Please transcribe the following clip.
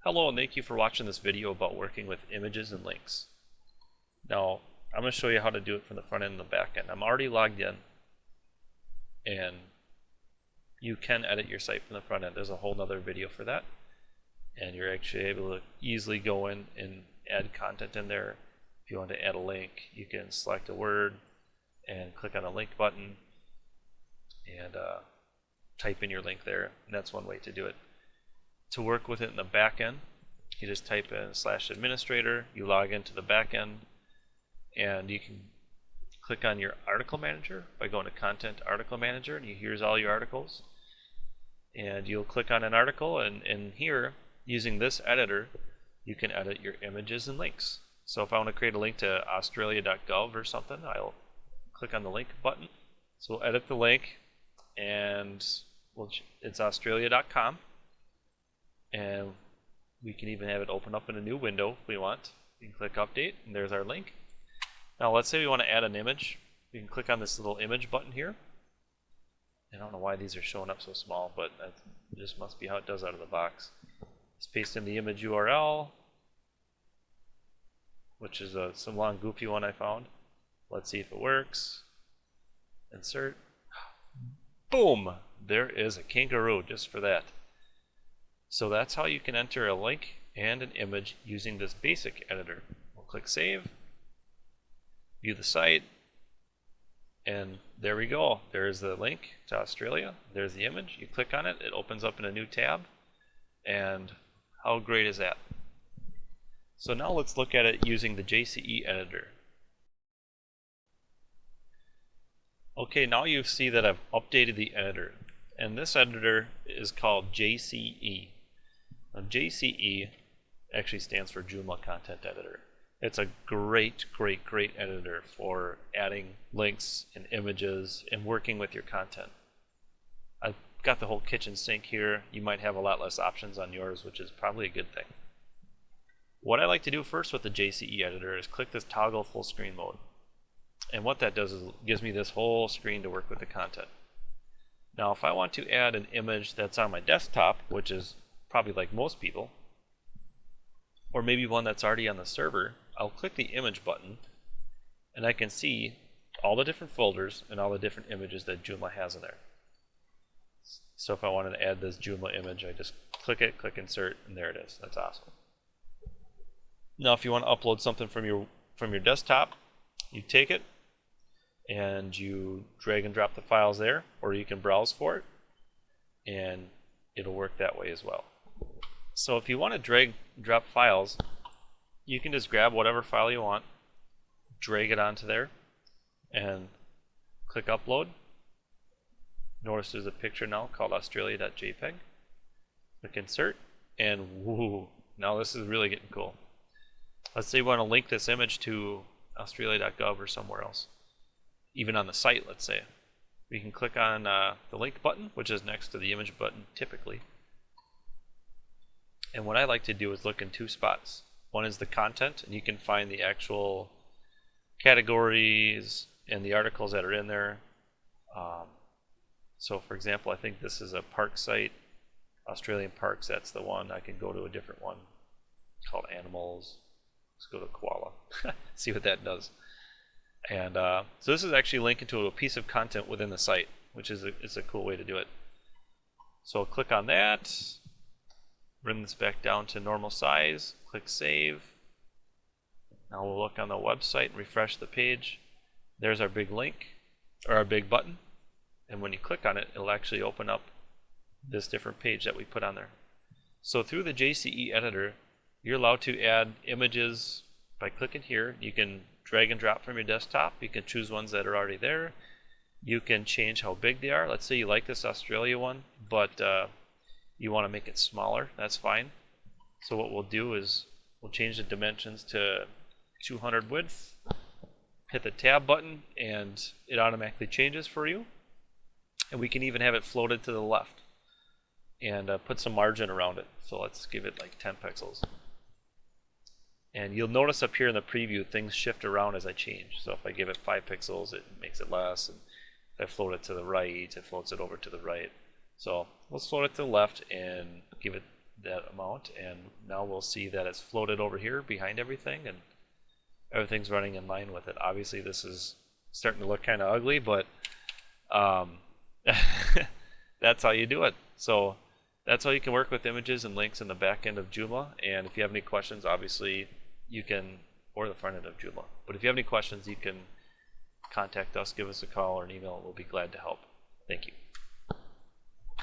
Hello and thank you for watching this video about working with images and links. Now I'm going to show you how to do it from the front end and the back end. I'm already logged in and you can edit your site from the front end. There's a whole nother video for that, and you're actually able to easily go in and add content in there. If you want to add a link, you can select a word and click on the link button and type in your link there, and that's one way to do it. To work with it in the back end, you just type in /administrator, you log into the back end, and you can click on your article manager by going to content article manager, and here's all your articles. And you'll click on an article, and here, using this editor, you can edit your images and links. So if I want to create a link to australia.gov or something, I'll click on the link button. So we'll edit the link, and it's australia.com. And we can even have it open up in a new window if we want. You can click update, and there's our link. Now let's say we want to add an image. We can click on this little image button here. I don't know why these are showing up so small, but that just must be how it does out of the box. Let's paste in the image URL, which is some long goofy one I found. Let's see if it works. Insert. Boom! There is a kangaroo just for that. So that's how you can enter a link and an image using this basic editor. We'll click Save, view the site, and there we go. There's the link to Australia. There's the image. You click on it, it opens up in a new tab, and how great is that? So now let's look at it using the JCE editor. Okay, now you see that I've updated the editor, and this editor is called JCE. Now, JCE actually stands for Joomla Content Editor. It's a great editor for adding links and images and working with your content. I've got the whole kitchen sink here. You might have a lot less options on yours, which is probably a good thing. What I like to do first with the JCE editor is click this toggle full screen mode. And what that does is it gives me this whole screen to work with the content. Now if I want to add an image that's on my desktop, which is probably like most people, or maybe one that's already on the server, I'll click the image button and I can see all the different folders and all the different images that Joomla has in there. So if I wanted to add this Joomla image, I just click it, click insert, and there it is. That's awesome. Now if you want to upload something from your desktop, you take it and you drag and drop the files there, or you can browse for it and it'll work that way as well. So if you want to drag and drop files, you can just grab whatever file you want, drag it onto there, and click upload. Notice there's a picture now called australia.jpg. Click insert, and woo, now this is really getting cool. Let's say we want to link this image to australia.gov or somewhere else, even on the site, let's say. We can click on the link button, which is next to the image button typically. And what I like to do is look in two spots. One is the content, and you can find the actual categories and the articles that are in there. So for example, I think this is a park site, Australian parks, that's the one. I can go to a different one called animals. Let's go to koala, see what that does. And so this is actually linking to a piece of content within the site, which is a cool way to do it. So I'll click on that, bring this back down to normal size, click save. Now we'll look on the website and refresh the page. There's our big link, or our big button. And when you click on it, it'll actually open up this different page that we put on there. So through the JCE editor, you're allowed to add images by clicking here. You can drag and drop from your desktop. You can choose ones that are already there. You can change how big they are. Let's say you like this Australia one, but you want to make it smaller. That's fine. So what we'll do is we'll change the dimensions to 200 width. Hit the tab button, and it automatically changes for you. And we can even have it floated to the left and put some margin around it. So let's give it like 10 pixels. And you'll notice up here in the preview things shift around as I change. So if I give it 5 pixels, it makes it less. And if I float it to the right, it floats it over to the right. So let's float it to the left and give it that amount, and now we'll see that it's floated over here behind everything, and everything's running in line with it. Obviously this is starting to look kind of ugly, but that's how you do it. So that's how you can work with images and links in the back end of Joomla. And if you have any questions, obviously you can, or the front end of Joomla, but if you have any questions, you can contact us, give us a call or an email, and we'll be glad to help. Thank you.